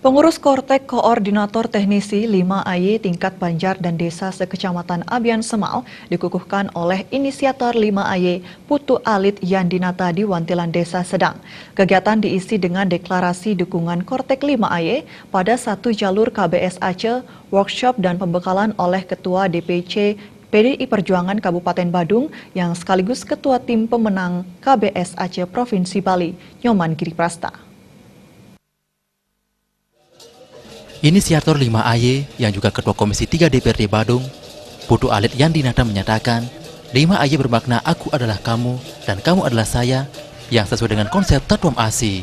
Pengurus Kortek Koordinator Teknisi 5AY tingkat Banjar dan Desa sekecamatan Abian Semal dikukuhkan oleh inisiator 5AY Putu Alit Yandinata di Wantilan Desa Sedang. Kegiatan diisi dengan deklarasi dukungan Kortek 5AY pada satu jalur KBS Aceh, workshop dan pembekalan oleh Ketua DPC PDI Perjuangan Kabupaten Badung yang sekaligus Ketua Tim Pemenang KBS Aceh Provinsi Bali, Nyoman Giriprasta. Inisiator 5AY yang juga Ketua Komisi 3 DPRD Badung, Putu Alit Yandinata menyatakan, 5AY bermakna aku adalah kamu dan kamu adalah saya yang sesuai dengan konsep Tatuam ASI.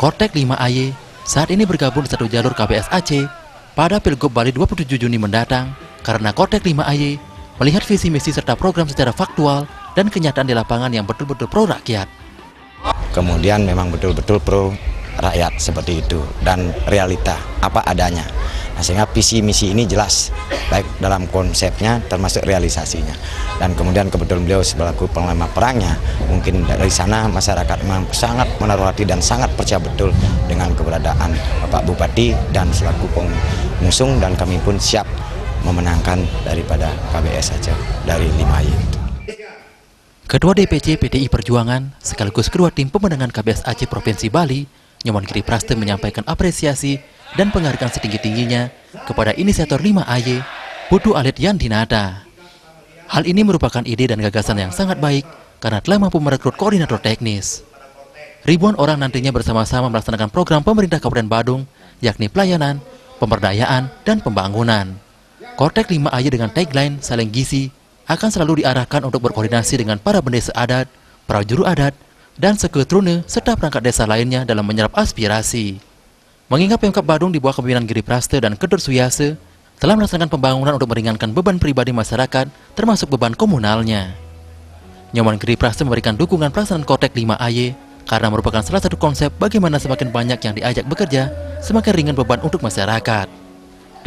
Kortek 5AY saat ini bergabung di satu jalur KBS Aceh pada Pilgub Bali 27 Juni mendatang karena Kortek 5AY melihat visi misi serta program secara faktual dan kenyataan di lapangan yang betul-betul pro rakyat. Kemudian memang betul-betul pro rakyat seperti itu dan realita apa adanya. Nah, sehingga visi misi ini jelas baik dalam konsepnya termasuk realisasinya. Dan kemudian kebetulan beliau selaku panglima perangnya, mungkin dari sana masyarakat memang sangat menaruh hati dan sangat percaya betul dengan keberadaan Bapak Bupati dan selaku pengusung, dan kami pun siap memenangkan daripada KBS Aceh dari 5AY itu. Ketua DPC PDI Perjuangan sekaligus Ketua Tim Pemenangan KBS Aceh Provinsi Bali, Nyoman Giriprasta menyampaikan apresiasi dan penghargaan setinggi-tingginya kepada inisiator 5AY, Putu Alit Yandinata. Hal ini merupakan ide dan gagasan yang sangat baik karena telah mampu merekrut koordinator teknis. Ribuan orang nantinya bersama-sama melaksanakan program pemerintah Kabupaten Badung, yakni pelayanan, pemberdayaan, dan pembangunan. Kortek 5AY dengan tagline saling gizi akan selalu diarahkan untuk berkoordinasi dengan para bendesa adat, para juru adat, dan seketrune serta perangkat desa lainnya dalam menyerap aspirasi. Mengingat Pemkab Badung di bawah kepemimpinan Giriprasta dan Kedor Suyase telah melaksanakan pembangunan untuk meringankan beban pribadi masyarakat termasuk beban komunalnya. Nyoman Giriprasta memberikan dukungan pelaksanaan Kortek 5AY karena merupakan salah satu konsep bagaimana semakin banyak yang diajak bekerja, semakin ringan beban untuk masyarakat.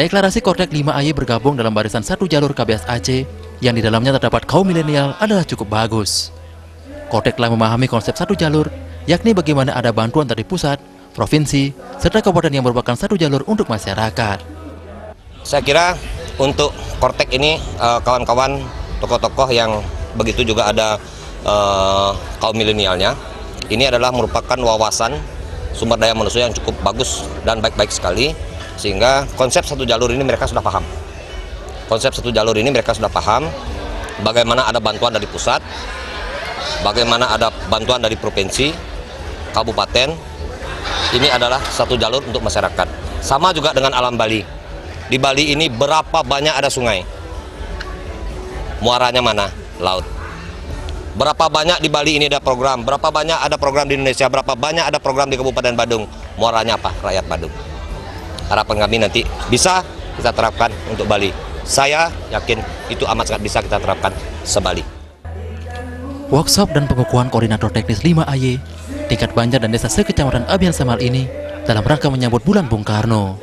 Deklarasi Kortek 5AY bergabung dalam barisan satu jalur KBS Aceh yang di dalamnya terdapat kaum milenial adalah cukup bagus. Kortek telah memahami konsep satu jalur, yakni bagaimana ada bantuan dari pusat, provinsi, serta kabupaten yang merupakan satu jalur untuk masyarakat. Saya kira untuk Kortek ini kawan-kawan tokoh-tokoh yang begitu juga ada kaum milenialnya, ini adalah merupakan wawasan sumber daya manusia yang cukup bagus dan baik-baik sekali, sehingga konsep satu jalur ini mereka sudah paham. Konsep satu jalur ini mereka sudah paham, bagaimana ada bantuan dari pusat, bagaimana ada bantuan dari provinsi, kabupaten. Ini adalah satu jalur untuk masyarakat. Sama juga dengan alam Bali. Di Bali ini berapa banyak ada sungai? Muaranya mana? Laut. Berapa banyak di Bali ini ada program? Berapa banyak ada program di Indonesia? Berapa banyak ada program di Kabupaten Badung? Muaranya apa? Rakyat Badung. Harapan kami nanti bisa kita terapkan untuk Bali. Saya yakin itu amat sangat bisa kita terapkan se-Bali. Workshop dan pengukuhan koordinator teknis 5AY tingkat Banjar dan Desa sekecamatan Abian Semal ini dalam rangka menyambut bulan Bung Karno.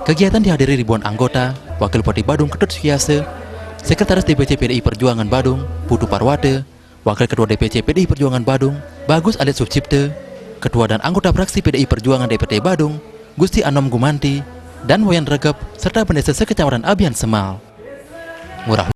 Kegiatan dihadiri ribuan anggota, Wakil Bupati Badung Kedor Suyase, Sekretaris DPC PDI Perjuangan Badung Putu Parwate, Wakil Ketua DPC PDI Perjuangan Badung Bagus Alit Sucipte, Ketua dan anggota fraksi PDI Perjuangan DPT Badung Gusti Anom Gumanti, dan Wayan Regep serta pendesa sekecamatan Abian Semal. Murah